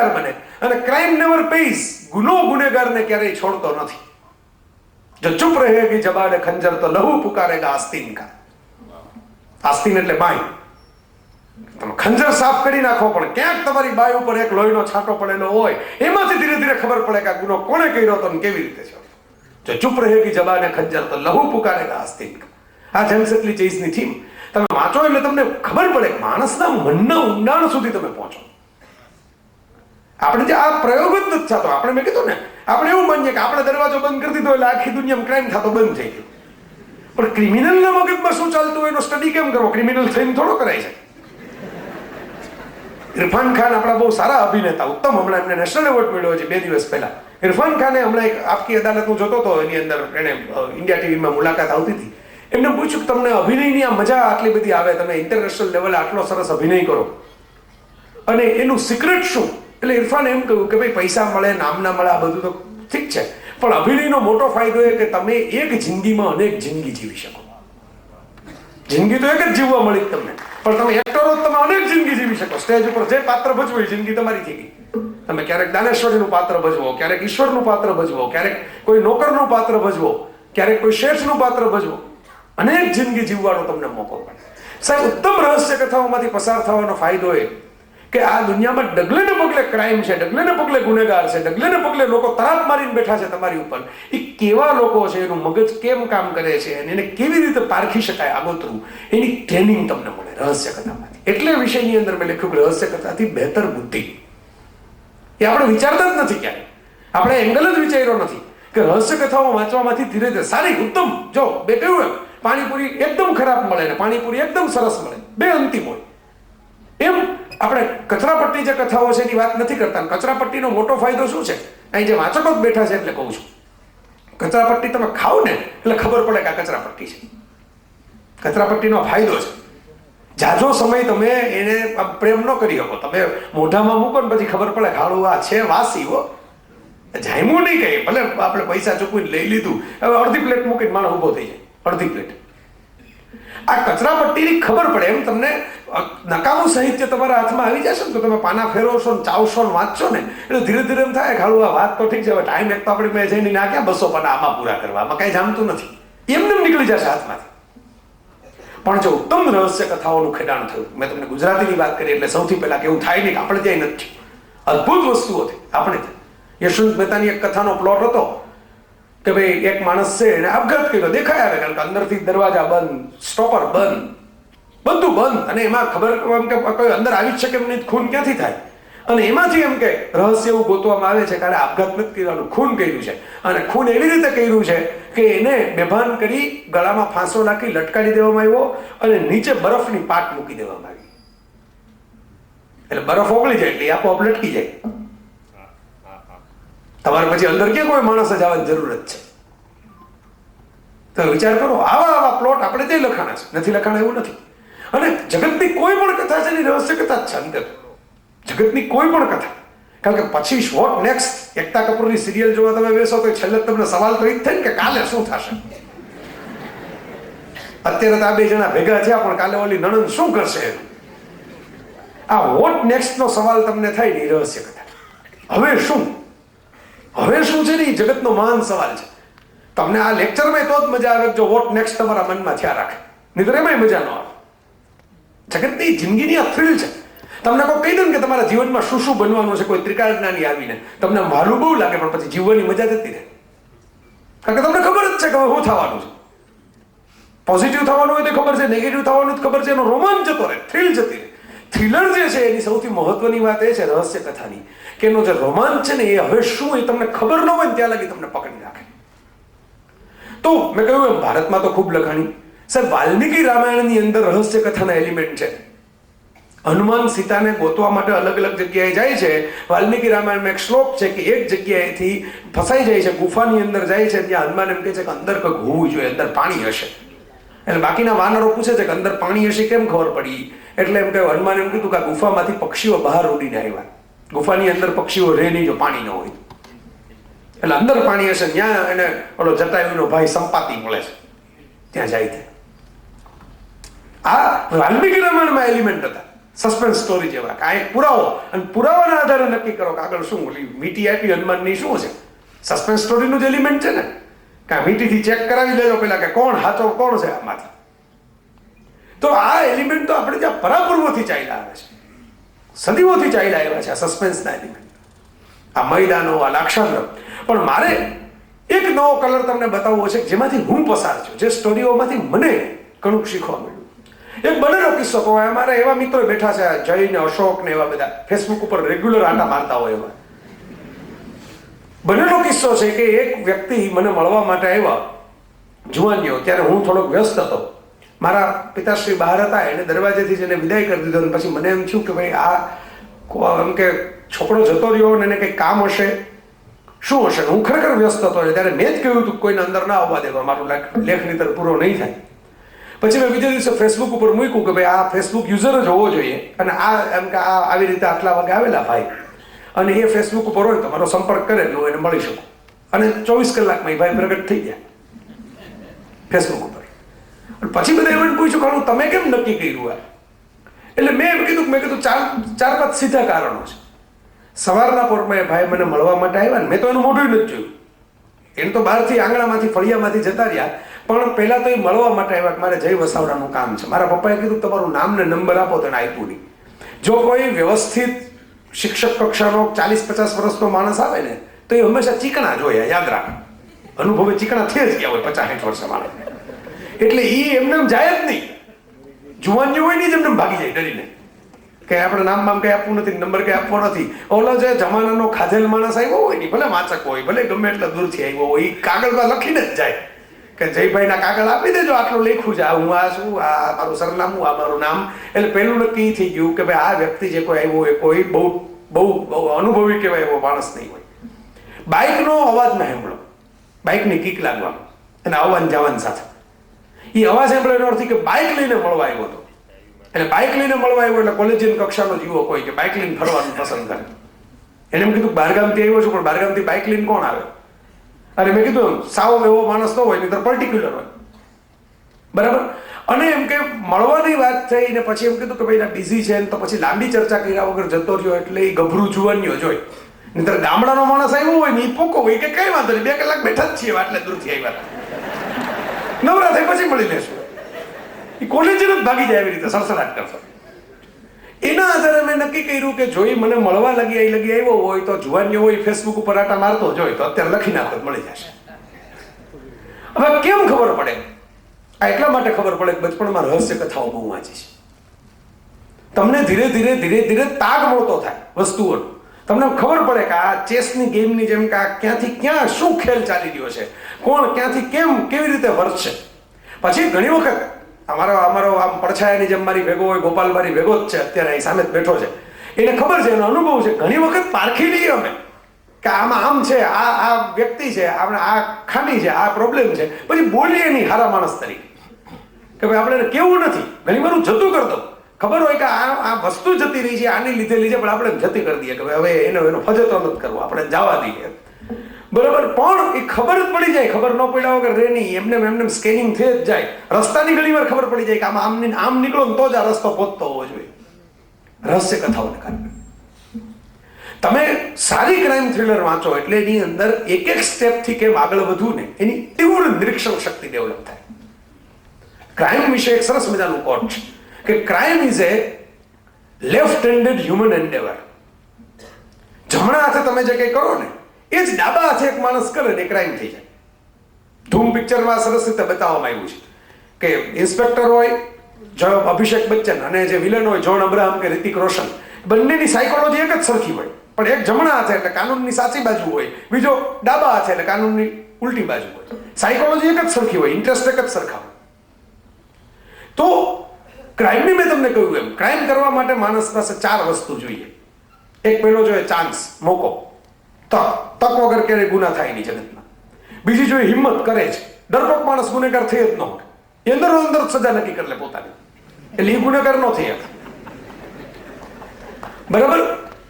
ગુનેગાર બને. અને ક્રાઇમ નેવર પેઇઝ, ગુનો ગુનેગારને ક્યારેય છોડતો નથી. જો ચૂપ રહેગી જબાને ખંજર તો લહુ પુકારેગા આસ્તીન કા. આસ્તીન એટલે બાઈ. તમે ખંજર સાફ કરી નાખો પણ ક્યાંક તમારી બાઈ ઉપર એક લોહીનો છાંટો પડેલો હોય, એમાંથી ધીરે ધીરે ખબર પડે કે આ ગુનો કોણે કર્યો હતો ને કેવી રીતે છે. જો ચૂપ રહેગી જબાને ખંજર તો લહુ પુકારેગા આસ્તીન કા. આ જેમ્સ એટલી ચેઝની થીમ તમે વાંચો એટલે તમને ખબર પડે કે માણસના મનના ઊંડાણ સુધી તમે પહોંચો. આપણે જે આ પ્રયોગ જ નથી થતો. આપણે મેં કીધું ને, આપણે એવું માનીએ કે આપણે દરવાજો બંધ કરી દીધો એટલે આખી દુનિયામાં ક્રાઇમ થતો બંધ થઈ ગયો. પણ ક્રિમિનલના મગજમાં શું ચાલતું હોય એનો સ્ટડી કેમ કરવો? ક્રિમિનલ થઈને થોડો કરાય છે. ઇરફાન ખાન આપણા બહુ સારા અભિનેતા, ઉત્તમ, હમણાં એમને નેશનલ એવોર્ડ મળ્યો છે 2 દિવસ પહેલા. ઇરફાન ખાને હમણાં એક આપકી અદાલત હું જોતો હતો, એની અંદર એને ઇન્ડિયા ટીવીમાં મુલાકાત આવતી હતી. એમને પૂછ્યું કે તમને અભિનયની આ મજા આટલી બધી આવે, તમે ઇન્ટરનેશનલ લેવલે આટલો સરસ અભિનય કરો અને એનું સિક્રેટ શું? એટલે ઇરફાન એમ કહ્યું કે ભાઈ પૈસા મળે, નામ ના મળે, આ બધું તો ઠીક છે, પણ અભિનયનો મોટો ફાયદો એ કે તમે એક જિંદગીમાં અનેક જિંદગી જીવી શકો. જિંદગી તો એક જ જીવવા મળી તમને, પણ તમે એક્ટરો તમે અનેક જિંદગી જીવી શકો. સ્ટેજ ઉપર જે પાત્ર ભજવો એ જિંદગી તમારી થઈ ગઈ. તમે ક્યારેક દાનેશ્વરીનું પાત્ર ભજવો, ક્યારેક ઈશ્વરનું પાત્ર ભજવો, ક્યારેક કોઈ નોકરનું પાત્ર ભજવો, ક્યારેક કોઈ શેઠનું પાત્ર ભજવો. અનેક જિંદગી જીવવાનો તમને મોકો મળે. સાહેબ, ઉત્તમ રહસ્ય કથાઓમાંથી પસાર થવાનો ફાયદો એ કે આ દુનિયામાં ડગલે ને પગલે ક્રાઇમ છે, ડગલે ને પગલે ગુનેગાર છે, ડગલે ને પગલે લોકો તરાપ મારીને બેઠા છે તમારી ઉપર. એ કેવા લોકો છે, એનું મગજ કેમ કામ કરે છે અને એને કેવી રીતે પારખી શકાય આગોતરું, એની ટ્રેનિંગ તમને મળે રહસ્ય કથામાંથી. એટલે વિષયની અંદર મેં લખ્યું કે રહસ્ય કથાથી બહેતર બુદ્ધિ. એ આપણે વિચારતા જ નથી ક્યારે. આપણે એંગલ જ વિચાર્યો નથી કે રહસ્ય કથાઓ વાંચવામાંથી ધીરે ધીરે સારી ઉત્તમ. જો બે કહ્યું એમ, પાણીપુરી એકદમ ખરાબ મળે ને પાણીપુરી એકદમ સરસ મળે, બે અંતિમ હોય. એમ આપણે કચરાપટ્ટી જે કથાઓ છે એની વાત નથી કરતા. કચરાપટ્ટીનો મોટો ફાયદો શું છે? અહીં જે વાચકો જ બેઠા છે એટલે કહું છું, કચરાપટ્ટી તમે ખાઓ ને એટલે ખબર પડે કે આ કચરાપટ્ટી છે. કચરાપટ્ટીનો ફાયદો છે, જાજો સમય તમે એને પ્રેમ ન કરી શકો. તમે મોઢામાં મૂકો ને પછી ખબર પડે ખાડું આ છે વાસી હો, જામ્યું નહીં કઈ. ભલે આપણે પૈસા ચૂકવીને લઈ લીધું, હવે અડધી પ્લેટ મૂકીને માણસ ઊભો થઈ જાય, અડધી પ્લેટ. આ કચરાપટ્ટીની ખબર પડે. એમ તમને નકામું સાહિત્ય તમારા હાથમાં આવી જશે ને તો તમે પાના ફેરવશો ને ચાવશો ને વાંચશો ને એટલે ધીરે ધીરે એમ થાય ખાડું આ વાત તો ઠીક છે, હવે ટાઈમ એક તો આપણે મેં જઈને ના ક્યાં 200 પાના આમાં પૂરા કરવા, આમાં કાંઈ જામતું નથી, એમને નીકળી જશે હાથમાંથી. પણ જો ઉત્તમ રહસ્ય કથાઓનું ખેડાણ થયું, મેં તમને ગુજરાતીની વાત કરી એટલે સૌથી પહેલા કે એવું થાય નહીં કે આપણે ત્યાં નથી. અદભુત વસ્તુઓ થઈ આપણે. યશવંત મહેતાની એક કથાનો પ્લોટ હતો કે ભાઈ એક માણસ છે એને આપઘાત કર્યો, દેખાય આવે કારણ કે અંદરથી દરવાજા બંધ, સ્ટોપર બંધ, બધું બંધ, અને એમાં ખબર એમ કે કોઈ અંદર આવી જ શકે એમ નહીં, ખૂન ક્યાંથી થાય? અને એમાંથી એમ કે રહસ્ય એવું ગોતવામાં આવે છે કે આપઘાત નથી કર્યાનું, ખૂન કર્યું છે. અને ખૂન એવી રીતે કર્યું છે કે એને બેભાન કરી ગળામાં ફાંસો નાખી લટકાડી દેવામાં આવ્યો અને નીચે બરફની પાટ મૂકી દેવામાં આવી. એટલે બરફ ઓગળી જાય એટલે આપોઆપ લટકી જાય. તમારે પછી અંદર ક્યાં કોઈ માણસ જ આવવાની જરૂરત છે? તો વિચાર કરો, આવા આવા પ્લોટ આપણે ત્યાં લખાણા છે, નથી લખાણા એવું નથી. અને જગતની કોઈ પણ કથા છે એની રહસ્ય કથા જ છે અંદર. જગતની કોઈ પણ કથા, કારણ કે પછી વોટ નેક્સ્ટ? એકતા કપૂરની સિરિયલ જોવા તમે બેસો તો છેલ્લે તમને સવાલ તો એ જ થાય ને કે કાલે શું થશે. અત્યારે તો આ બે જણા ભેગા થયા પણ કાલે ઓલી નણંદ શું કરશે? આ વોટ નેક્સ્ટ નો સવાલ તમને થાય ને રહસ્ય કથા. હવે શું, હવે શું છે ને એ જગતનો મહાન સવાલ છે. તમને આ લેક્ચરમાં તો જ મજા આવે જો વોટ નેક્સ્ટ તમારા મનમાં થયા રાખે, નહીં તો એમાંય મજા ન આવે. જગતની જિંદગીની આ થ્રિલ છે. તમને કોઈ કહી દે ને કે તમારા જીવનમાં શું શું બનવાનું છે, કોઈ ત્રિકાળજ્ઞાની આવીને તમને વહાલું બહુ લાગે પણ પછી જીવવાની મજા જતી રહે. કારણ કે તમને ખબર જ છે કે હવે શું થવાનું છે. પોઝિટિવ થવાનું હોય તો ખબર છે, નેગેટિવ થવાનું ખબર છે, એનો રોમાંચ જતો રહે, થ્રિલ જતી રહે. થ્રિલર જે છે એની સૌથી મહત્વની વાત એ છે રહસ્ય કથાની કે એનો જે રોમાંચ છે ને એ હવે શું એ તમને ખબર ન હોય ને ત્યાં લગી તમને પકડી રાખે. તો મેં કહ્યું એમ ભારતમાં તો ખૂબ લખાણી. સાહેબ, વાલ્મીકી રામાયણની અંદર રહસ્ય કથાના એલિમેન્ટ છે. હનુમાન સીતાને ગોતવા માટે અલગ અલગ જગ્યાએ જાય છે. વાલ્મીકી રામાયણમાં એક શ્લોક છે કે એક જગ્યાએથી ફસાઈ જાય છે, ગુફાની અંદર જાય છે, ત્યાં હનુમાન એમ કહે છે કે અંદર કંઈક હોવું જોઈએ, અંદર પાણી હશે. એટલે બાકીના વાનરો પૂછે છે કે અંદર પાણી હશે કેમ ખબર પડી? એટલે એમ કહ્યું, હનુમાન એમ કીધું કે આ ગુફામાંથી પક્ષીઓ બહાર ઉડીને આવ્યા. ગુફાની અંદર પક્ષીઓ રહે નહીં જો પાણી ન હોય, એટલે અંદર પાણી હશે. ત્યાં એને ઓલો જટાયુનો ભાઈ સંપાતી મળે છે, ત્યાં જાય છે. આ વાલ્મીકી રામાયણમાં એલિમેન્ટ હતા. સસ્પેન્સ સ્ટોરી જેવા કે આ એક પુરાવો, અને પુરાવાના આધારે નક્કી કરો કે આગળ શું ઓલી વીંટી આપી હનુમાનની શું છે. સસ્પેન્સ સ્ટોરીનું જ એલિમેન્ટ છે ને, કે આ વીંટીથી ચેક કરાવી લેજો પેલા કે કોણ સાચો કોણ છે આમાંથી. તો આ એલિમેન્ટ તો આપણે જ્યાં પરાપૂર્વથી ચાલ્યા આવે છે, સદીઓથી ચાલ્યા આવ્યા છે આ સસ્પેન્સના એલિમેન્ટ, આ મહિલાનો આ લાક્ષાગ્રહ. પણ મારે એક નવો કલર તમને બતાવવો છે જેમાંથી હું પસાર છું, જે સ્ટોરીઓમાંથી મને ઘણું શીખવા મળ્યું. એક બનેલો કિસ્સો કહો. અમારા એવા મિત્રો બેઠા છે, જય ને અશોક ને એવા બધા ફેસબુક ઉપર રેગ્યુલર આટા મારતા હોય એવા. બનેલો કિસ્સો છે કે એક વ્યક્તિ મને મળવા માટે આવ્યા જુવાનીઓ, ત્યારે હું થોડોક વ્યસ્ત હતો. મારા પિતાશ્રી બહાર હતા, એને દરવાજેથી જ એને વિદાય કરી દીધો. અને પછી મને એમ થયું કે ભાઈ આ એમ કે છોકરો જતો રહ્યો ને એને કંઈક કામ હશે, શું હશે. હું ખરેખર વ્યસ્ત હતો ત્યારે મેં જ કહ્યું હતું કોઈને અંદર ના આવવા દેવા, મારું લેખ નીતર પૂરો નહીં થાય. પછી મેં બીજા દિવસે ફેસબુક ઉપર મૂક્યું કે ભાઈ આ ફેસબુક યુઝર જ હોવો જોઈએ, અને આ એમ કે આ આવી રીતે આટલા વાગે આવેલા ભાઈ, અને એ ફેસબુક ઉપર હોય તો મારો સંપર્ક કરે એટલે હું એને મળી શકું. અને 24 કલાકમાં એ ભાઈ પ્રગટ થઈ ગયા ફેસબુક ઉપર. પછી બધા એવું પૂછ્યું કે તમે કેમ નક્કી કર્યું આ? એટલે મેં એમ કીધું ચાર પાંચ સીધા કારણો છે. સવારના પોરમાં એ ભાઈ મને મળવા માટે આવ્યા ને મેં તો એનું મોઢું નથી જોયું. એને તો બહારથી આંગણામાંથી ફળિયામાંથી જતા રહ્યા, પણ પહેલા તો એ મળવા માટે આવ્યા કે મારે જય વસાવડાનું કામ છે. મારા પપ્પાએ કીધું તમારું નામ ને નંબર આપો, તો એને આપ્યું નહીં. જો કોઈ વ્યવસ્થિત શિક્ષક કક્ષાનો 40-50 વર્ષનો માણસ આવે ને તો એ હંમેશા ચીકણા જોઈએ, યાદ રાખ. અનુભવે ચીકણા થઈ જ ગયા હોય 50-60 વર્ષ માણસ, એટલે એ એમને જાય જ નહીં. જુવાનીઓ હોય નહીં જ એમને ભાગી જાય ડરીને કે આપણે નામ બામ કઈ આપવું નથી, નંબર કઈ આપવો નથી. ઓલો જે જમાનાનો ખાધેલ માણસ આવ્યો હોય ને, ભલે વાંચક હોય, ભલે ગમે એટલા દૂરથી આવ્યો હોય, એ કાગળમાં લખીને જ જાય કે જયભાઈના કાગળ આપી દેજો, આટલું લખ્યું છે, હું આ છું, આ મારું સરનામું, આ મારું નામ. એટલે પહેલું નક્કી થઈ ગયું કે ભાઈ આ વ્યક્તિ જે કોઈ આવ્યો હોય કોઈ બહુ બહુ અનુભવી કહેવાય એવો માણસ નહીં હોય. બાઇકનો અવાજ ના સાંભળો, બાઇકની કીક લાગવાનો અને આવવાન જવાન સાથે. એ અવાજ સાંભળે એનો અર્થ કે બાઇક લઈને મળવા આવ્યો હતો. એટલે બાઇક લઈને મળવા આવ્યો એટલે કોલેજિયન કક્ષાનો યુવક હોય કે બાઇક લઈને ફરવાનું પસંદ કરે. એને એમ કીધું બહારગામથી આવ્યો છું, પણ બહારગામથી બાઇક લઈને કોણ આવે? અને મેં કીધું સાવ એવો માણસ ન હોય, નહીં તો પર્ટિક્યુલર હોય, બરાબર. અને એમ કે મળવાની વાત થઈ ને પછી એમ કીધું કે ભાઈ બિઝી છે, તો પછી લાંબી ચર્ચા કર્યા વગર જતો રહ્યો. એટલે એ ગભરું જુવાનીઓ જોઈ. નહીં તો ગામડાનો માણસ આવ્યો હોય ને એ પોકો હોય કે કઈ વાંધો નહીં, 2 કલાક બેઠા જ છીએ, આટલે દૂરથી આવ્યા, નવરા થઈ પછી મળી લેશું. એ કોલેજ જ ભાગી જાય એવી રીતે સડસડાટ કરશો. એના આધારે મેં નક્કી કર્યું કે જોઈ મને મળવા લગી આવ્યો હોય તો જુવાનીઓ હોય ફેસબુક ઉપર આટા મારતો જોઈ તો અત્યારે લખી નાખો મળી જશે. હવે કેમ ખબર પડે? આ એટલા માટે ખબર પડે કે બચપણમાં રહસ્ય કથાઓ બહુ વાંચી છે. તમને ધીરે ધીરે ધીરે ધીરે તાગ મળતો થાય વસ્તુઓનો. તમને ખબર પડે કે આ ચેસની ગેમની જેમ કે આ ક્યાંથી ક્યાં શું ખેલ ચાલી રહ્યો છે, કોણ ક્યાંથી કેવી રીતે વર્તશે. પછી ઘણી વખત અમારો આમ પડછાયાની જેમ મારી ભેગો હોય, ગોપાલ મારી ભેગો જ છે અત્યારે, અહીં સામે જ બેઠો છે, એને ખબર છે, એનો અનુભવ છે. ઘણી વખત પારખી લઈએ અમે કે આમાં આમ છે, આ વ્યક્તિ છે, આપણે આ ખામી છે, આ પ્રોબ્લેમ છે, પછી બોલીએ નહીં સારા માણસ તરીકે કે ભાઈ આપણે કેવું નથી. ઘણી વાર હું જતું કરતો, ખબર હોય કે આ વસ્તુ જતી રહી છે, આની લીધેલી છે, પણ આપણે જતી કરી દઈએ કે ભાઈ હવે એનો ફજતો નથી કરવો, આપણે જવા દઈએ, બરાબર. પણ એ ખબર જ પડી જાય, ખબર ન પડ્યા વગર રે નહીં, એમને સ્કેનિંગ થઈ જ જાય. રસ્તાની ઘણી વાર ખબર પડી જાય કે આમ નીકળો ને તો જ આ રસ્તો પહોંચતો હોવો જોઈએ. રહસ્ય કથાઓને કારણે તમે સારી ક્રાઇમ થ્રિલર વાંચો એટલે એની અંદર એક સ્ટેપથી કેમ આગળ વધવું ને એની તીવ્ર નિરીક્ષણ શક્તિ ડેવલપ થાય. ક્રાઇમ વિશે એક સરસ મજાનું કોટ છે કે crime is A left handed human endeavour. જમણા હાથે તમે જે કંઈ કરો ને એ જ ડાબા હાથે એક માણસ કરે ને ક્રાઇમ થઈ જાય. ધૂમ પિક્ચરમાં સરસ રીતે બતાવવામાં આવ્યું છે કે ઇન્સ્પેક્ટર હોય અભિષેક બચ્ચન અને જે વિલન હોય જોન અબ્રાહમ કે રિતિક રોશન, બંનેની સાયકોલોજી એક જ સરખી હોય, પણ એક જમણા હાથે એટલે કાનૂનની સાચી બાજુ હોય, બીજો ડાબા હાથે એટલે કાનૂનની ઉલટી બાજુ હોય. સાયકોલોજી એક જ સરખી હોય, ઇન્ટરેસ્ટ એક જ સરખા હોય. તો ક્રાઇમની મેં તમને કહ્યું એમ ક્રાઇમ કરવા માટે માણસ પાસે 4 વસ્તુ જોઈએ. એક પહેલો જોઈએ ચાન્સ, મોકો, તક વગર ક્યારેય ગુના થાય નહીં જગતમાં. બીજી જોઈએ હિંમત, કરે છે. ડરપોક માણસ ગુનેગાર થઈ જ ન હોય, એ અંદર સજા નક્કી કરી લે પોતાની, એટલે એ ગુનેગાર ન થઈ શકે, બરાબર.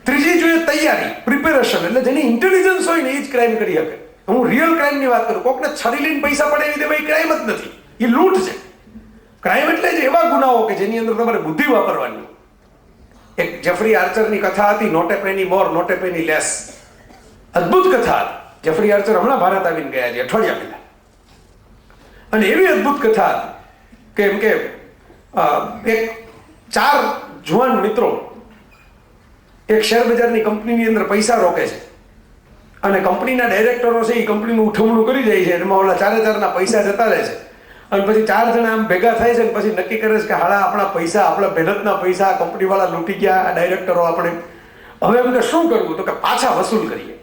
ત્રીજી જોઈએ તૈયારી, પ્રિપેરેશન, એટલે જેની ઇન્ટેલિજન્સ હોય ને એ જ ક્રાઇમ કરી શકે. હું રિયલ ક્રાઇમની વાત કરું, કોકને છરી લઈને પૈસા પડાવી દેવા એ ક્રાઇમ જ નથી, એ લૂંટ છે. ક્રાઇમ એટલે જ એવા ગુનાઓ કે જેની અંદર તમારે બુદ્ધિ વાપરવાની, એક જેફરી આર્ચરની કથા હતી, not a penny more not a penny less. અદ્ભુત કથા હતી. જેફરી આર્ચર હમણાં ભારત આવીને ગયા છે અઠવાડિયા પહેલા, અને એવી અદ્ભુત કથા હતી કે એમ કે એક 4 જુવાન મિત્રો એક શેર બજારની કંપનીની અંદર પૈસા રોકે છે, અને કંપનીના ડાયરેક્ટરો છે એ કંપનીનું ઉઠમણું કરી જાય છે, એમાં ઓલા 4 પૈસા જતા રહે છે, અને પછી 4 જણા આમ ભેગા થાય છે, અને પછી નક્કી કરે છે કે હાડા આપણા પૈસા, આપણા મહેનતના પૈસા કંપનીવાળા લૂંટી ગયા, આ ડાયરેક્ટરો આપણે, હવે એમને શું કરવું? તો કે પાછા વસૂલ કરીએ.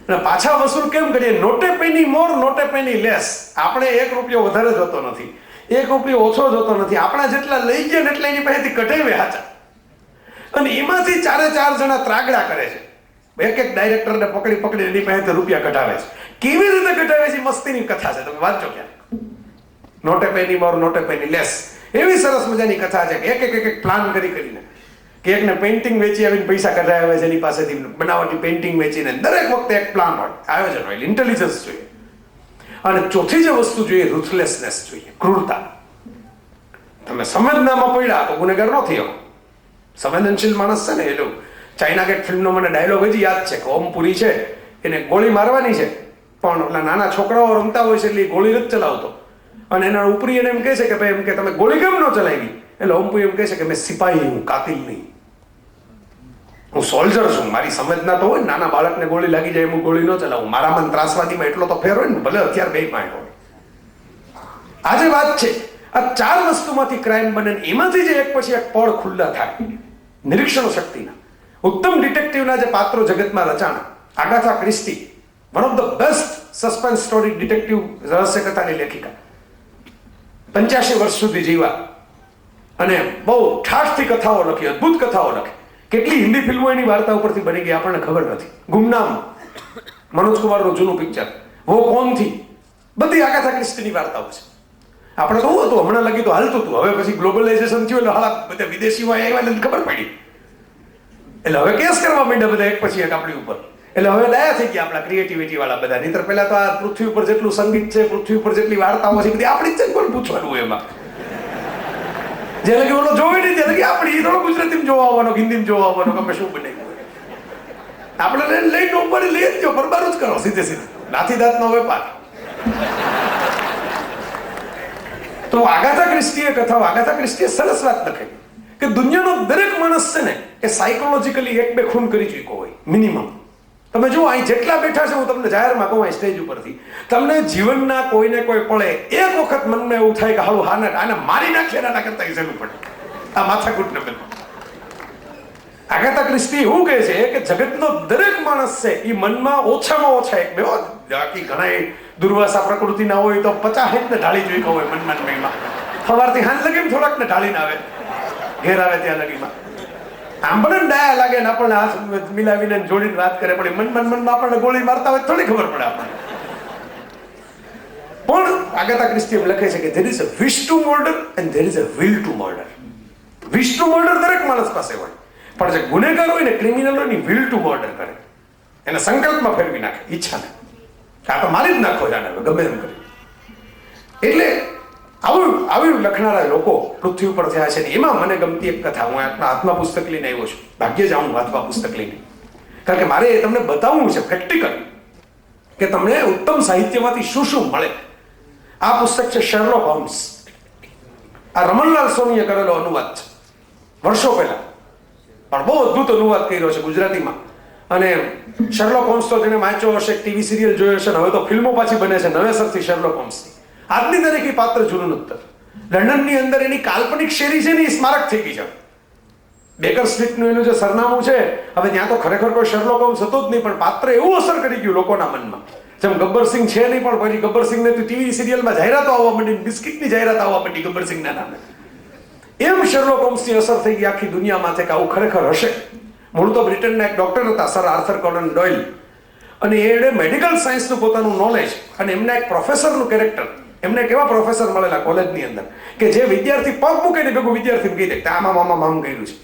અને પાછા વસૂલ કેમ કરીએ? Not a penny more not a penny less. આપણે 1 રૂપિયો વધારે જોતો નથી, 1 રૂપિયો ઓછો જોતો નથી, આપણા જેટલા લઈ ગયા ને એટલે એની પાસેથી કઢાવે હાચા. અને એમાંથી 4 જણા ત્રાગડા કરે છે, એક ડાયરેક્ટરને પકડી એની પાસેથી રૂપિયા કઢાવે છે. કેવી રીતે કઢાવે છે? મસ્તીની કથા છે, તમે વાંચો ક્યાં. Not a penny more not a penny less. એવી સરસ મજાની કથા છે કે એક પ્લાન કરીને કે એકને પેઇન્ટિંગ વેચી આવીને પૈસા કઢાવે છે એની પાસેથી, બનાવટી પેઇન્ટિંગ વેચીને. દરેક વખતે એક પ્લાન હોય, આયોજન હોય, ઇન્ટેલિજન્સ જોઈએ. અને ચોથી જે વસ્તુ જોઈએ, રૂથલેસનેસ જોઈએ, ક્રૂરતા. તમે સંવેદનામાં પડ્યા તો ગુનેગાર ન થઈ શકો. સંવેદનશીલ માણસ છે ને એ લોકો. ચાઇના ગેટ ફિલ્મનો મને ડાયલોગ હજી યાદ છે કે ઓમપુરી છે, એને ગોળી મારવાની છે, પણ ઓલા નાના છોકરાઓ રમતા હોય છે એટલે એ ગોળી નથી ચલાવતો, અને એના ઉપરી એને એમ કહે છે કે ભાઈ એમ કે તમે ગોળી કેમ ન ચલાવી? એટલે ઓમપુરી એમ કહે છે કે મેં સિપાહી હું, કાતિલ નહીં, હું સોલ્જર છું. મારી સંવેદના તો હોય ને, નાના બાળકને ગોળી લાગી જાય હું ગોળી ન ચલાવું. મારામાં ત્રાસવાદીમાં એટલો તો ફેર હોય ને, ભલે હથિયાર બે માં હોય. આજે વાત છે આ 4 વસ્તુમાંથી ક્રાઇમ બને, એમાંથી જે એક પછી એક પળ ખુલ્લા થાય નિરીક્ષણ શક્તિના. ઉત્તમ ડિટેક્ટિવના જે પાત્રો જગતમાં રચાણા, Agatha Christie, one of the best suspense story detective રહસ્ય કથાની લેખિકા, 85 વર્ષ સુધી જીવા, અને બહુ ઠાઠથી કથાઓ લખી, અદ્ભુત કથાઓ લખી. કેટલી હિન્દી ફિલ્મો એની વાર્તા ઉપરથી બની ગઈ આપણને ખબર નથી. ગુમનામ, મનોજ કુમારનું જૂનું પિક્ચર, વો કોણ થી, બધી આગાથા ક્રિસ્ટીની વાર્તાઓ છે. આપણે તો હતું હમણાં લગી તો હાલતું હતું, હવે પછી ગ્લોબલાઇઝેશન થયું એટલે હાલા બધા વિદેશીમાં આવ્યા એટલે ખબર પડી, એટલે હવે કેસ કરવા માંડ્યા બધા એક પછી એક આપણી ઉપર. એટલે હવે દયા થઈ ગયા આપણા ક્રિએટિવિટી વાળા બધા. નહીતર પહેલા તો આ પૃથ્વી ઉપર જેટલું સંગીત છે, પૃથ્વી ઉપર જેટલી વાર્તાઓ છે, બધી આપણી જ છે, કોણ પૂછવાનું એમાં? જે લગી ઓલો જોવે નહીં તે લગી આપણી થોડો ગુજરાતીમાં જોવા આવવાનો, હિન્દીમાં જોવા આવવાનો, ગમે શું બને આપણે લઈને ઉપર લઈ જ જો, બરબાર જ કરો સીધે સીધે, નાથી દાંતનો વેપાર. તો આગાથા ક્રિસ્ટીએ કથાઓ, આગાથા ક્રિસ્ટીએ સરસ વાત લખી કે દુનિયાનો દરેક માણસ છે ને એ સાયકોલોજીકલી 1-2 ખૂન કરી ચૂક્યો હોય મિનિમમ. તમે જો અહીં જેટલા બેઠા છે, હું તમને જાહેરમાં કહું અહીં સ્ટેજ ઉપરથી, તમને જીવનના કોઈને કોઈ પળે એક વખત મનમાં એવું થાય કે હાલું આને મારી નાખીએ, આના કરતા સહેલું પડે આ માથાકૂટને બદલે. આગાથા ક્રિસ્ટી એવું કહે છે કે જગતનો દરેક માણસ છે એ મનમાં ઓછામાં ઓછા 1-2, બાકી ઘણા દુર્વાસા પ્રકૃતિના હોય તો 50-60 ને ઢાળી જોઈ હોય મનમાં. સવારથી હાંજ લગી થોડાક ને ઢાળીને આવે, ઘેર આવે ત્યાં લગીમાં આંબળે ડાયા લાગે ને આપણને હાથ મિલાવીને જોડીને વાત કરે, પણ મનમાં આપણને ગોળી મારતા હોય થોડી ખબર પડે આપણને. પણ આગાથા ક્રિસ્ટી એમ લખે છે કે there is a wish to murder and there is a will to murder. wish to murder દરેક માણસ પાસે હોય, પણ જે ગુનેગાર હોય ને, ક્રિમિનલ હોય ને, will to murder કરે, એને સંકલ્પમાં ફેરવી નાખે, ઈચ્છાને, આ તો મારી જ નાખો જાણે ગમે એમ કરી. એટલે આવું લખનારા લોકો પૃથ્વી ઉપર થયા છે. એમાં મને ગમતી એક કથા, હું આપણા હાથમાં પુસ્તક લઈને આવ્યો છું, ભાગ્ય જ હું હાથમાં પુસ્તક લઈને, કારણ કે મારે તમને બતાવવું છે પ્રેક્ટિકલ કે તમને ઉત્તમ સાહિત્યમાંથી શું શું મળે. આ પુસ્તક છે શેરલોક હોમ્સ. આ રમણલાલ સોનીએ કરેલો અનુવાદ છે વર્ષો પહેલા, પણ બહુ અદ્ભુત અનુવાદ કર્યો છે ગુજરાતીમાં. અને શેરલોક હોમ્સ તો જેને વાંચ્યો હશે, ટીવી સિરિયલ જોયો હશે, હવે તો ફિલ્મો પાછી બને છે નવેસરથી શેરલોક હોમ્સની. આજની દરેક પાત્ર જૂનું નથી. લંડનની અંદર એની કાલ્પનિક શેરી છે ને એ સ્મારક થઈ ગઈ છે. બેકર સ્ટ્રીટનું એનું જે સરનામું છે, હવે ત્યાં તો ખરેખર કોઈ શેરલોક હોમ્સ હતો જ નહીં, પણ પાત્ર એવું અસર કરી ગયું લોકોના મનમાં. જેમ ગબ્બરસિંહ છે નહીં, પણ પછી ગબ્બરસિંહને તો ટીવી સિરિયલમાં જાહેરાતો આવવા માંડી, બિસ્કિટની જાહેરાત આવવા માંડી ગબ્બરસિંહના નામે. એમ શેરલોક હોમ્સની અસર થઈ ગઈ આખી દુનિયામાં કે આવું ખરેખર હશે. મૂળ તો બ્રિટનના એક ડોક્ટર હતા, સર આર્થર કોનન ડોયલ, અને એણે મેડિકલ સાયન્સનું પોતાનું નોલેજ અને એમના એક પ્રોફેસરનું કેરેક્ટર, એમને કેવા પ્રોફેસર મળેલા કોલેજની અંદર કે જે વિદ્યાર્થી પગ મૂકે ને ભેગું વિદ્યાર્થીને કહી દે કે આમાં કર્યું છે.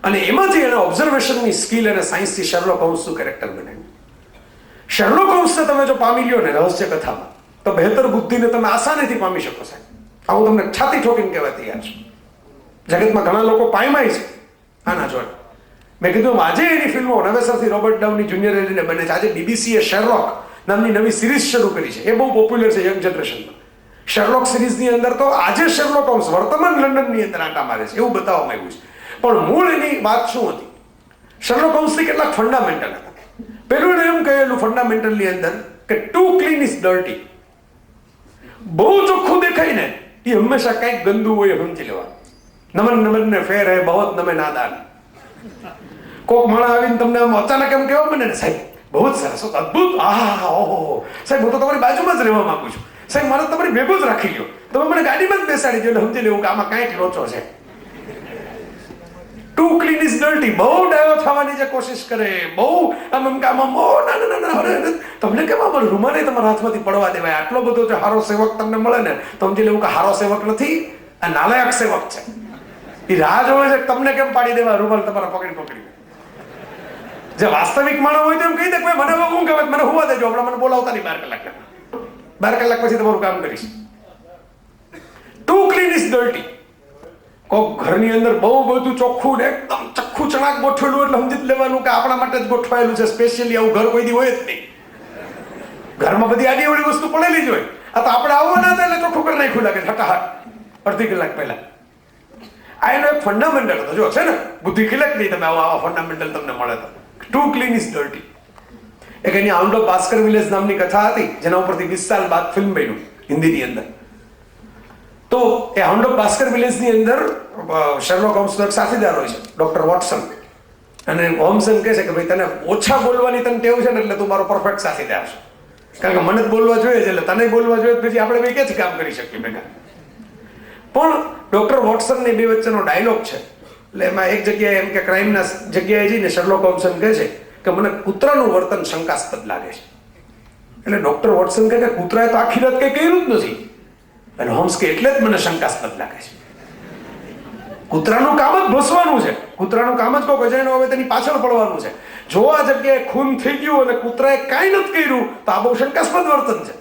અને એમાંથી એને ઓબ્ઝર્વેશનની સ્કિલ અને સાયન્સથી શેરલોક હોમ્સનું કેરેક્ટર બનાવ્યું. શેરલોક હોમ્સને તમે જો પામી લ્યો ને રહસ્ય કથામાં, તો બહેતર બુદ્ધિને તમે આસાનીથી પામી શકો સાહેબ. આ હું તમને છાતી ઠોકીને કહેવા તૈયાર છું. જગતમાં ઘણા લોકો પાયમાય છે આના જોડે. મેં કીધું આજે એની ફિલ્મો નવેસરથી રોબર્ટ ડાઉની જુનિયર એને બને છે. આજે બીબીસીએ શેરલોક નામની નવી સિરીઝ શરૂ કરી છે. એ બહુ પોપ્યુલર છે યંગ જનરેશનમાં. શેરલોક સિરીઝની અંદર તો આજે શેરલોક હોમ્સ વર્તમાન લંડનની અંદર આંટા મારે છે એવું બતાવવામાં આવ્યું છે. પણ મૂળ એની વાત શું હતી? શેરલોક હોમ્સની કેટલાક ફંડામેન્ટલ હતા. પેલું એમ કહેલું ફંડામેન્ટલની અંદર કે ટુ ક્લીન ઇઝ ડર્ટી. બહુ ચોખ્ખું દેખાય ને એ હંમેશા કંઈક ગંદુ હોય સમજી લેવા. નમન નમન ને ફેર હે બહોત નમે નાદાન. કોક માણસ આવીને તમને આમ અચાનક એમ કહેવા મને સાહેબ બહુ જ સરસ અદભુત આહા ઓહો સાહેબ હું તો તમારી બાજુમાં જ રહેવા માંગુ છું સાહેબ મારે તમારી ભેગો જ રાખી લ્યો તમે મને ગાડીમાં જ બેસાડી દો એટલે સમજી લેવું કે આમાં કાંઈક લોચો છે. Two clean is dirty. બહુ ડાયો થવાની જે કોશિશ કરે બહુ આમ એમ કે આમાં બહુ ના તમને કેમ આમ રૂમાને તમારા હાથમાંથી પડવા દેવાય. આટલો બધો જો સારો સેવક તમને મળે ને તો સમજી લેવું કે સારો સેવક નથી આ નાલાયક સેવક છે. એ રાહ જોવે છે તમને કેમ પાડી દેવા રૂમાલ તમારા પકડી. જે વાસ્તવિક માણસ હોય તો એમ કહી દે મને હવે ઊંઘ આવે મને હોવા દેજો હમણાં મને બોલાવતા નહીં 12 કલાક પછી તમારું કામ કરીશ. To clean is dirty. કોક ઘરની અંદર બહુ બધું ચોખ્ખું ને એકદમ ચખ્ખું ચણાક ગોઠવેલું એટલે સમજી લેવાનું કે આપણા માટે જ ગોઠવાયેલું છે સ્પેશિયલી. આવું ઘર કોઈ દી હોય જ નહીં. ઘરમાં બધી આડી અવળી વસ્તુ પડેલી જ હોય. આ તો આપણે આવવાના હતા એટલે ચોખ્ખું કરી નાખ્યું લાગે હટાહટ અડધી કલાક પહેલા. આ એનો એક ફંડામેન્ટલ હતો. જો છે ને બુદ્ધિ ખીલક નહીં તમે આવા ફંડામેન્ટલ તમને મળે તો. Two clean is dirty. એક એની હાઉન્ડ ઓફ બાસ્કર વિલેજ નામની કથા હતી જેના ઉપરથી 20 સાલ બાદ ફિલ્મ બન્યું હિન્દીની અંદર. તો એ હાઉન્ડ ઓફ બાસ્કર વિલેજની અંદર શેરલોક હોમ્સનો એક સાથીદાર હોય છે ડોક્ટર વોટસન. અને હોમ્સ એમ કહે છે કે ભાઈ તને ઓછા બોલવાની તને ટેવ છે ને એટલે તું મારો પરફેક્ટ સાથીદાર છે. કારણ કે મને જ બોલવા જોઈએ છે એટલે તને બોલવા જોઈએ પછી આપણે બે ક્યાંથી કામ કરી શકીએ ભેગા. પણ ડોક્ટર વોટસનની બે વચ્ચેનો ડાયલોગ છે. એટલે એમાં એક જગ્યાએ એમ કે ક્રાઇમના જગ્યાએ જઈને શેરલોક હોમ્સન કહે છે કે મને કૂતરાનું વર્તન શંકાસ્પદ લાગે છે. એટલે ડોક્ટર વોટસન કહે કે કૂતરાએ તો આખી રાત કંઈ કર્યું જ નથી. અને હોમ્સ કે એટલે જ મને શંકાસ્પદ લાગે છે. કૂતરાનું કામ જ ભસવાનું છે. કૂતરાનું કામ જ કોઈ અજાણ્યો હવે તેની પાછળ પડવાનું છે. જો આ જગ્યાએ ખૂન થઈ ગયું અને કૂતરાએ કાંઈ નથી કર્યું તો આ બહુ શંકાસ્પદ વર્તન છે.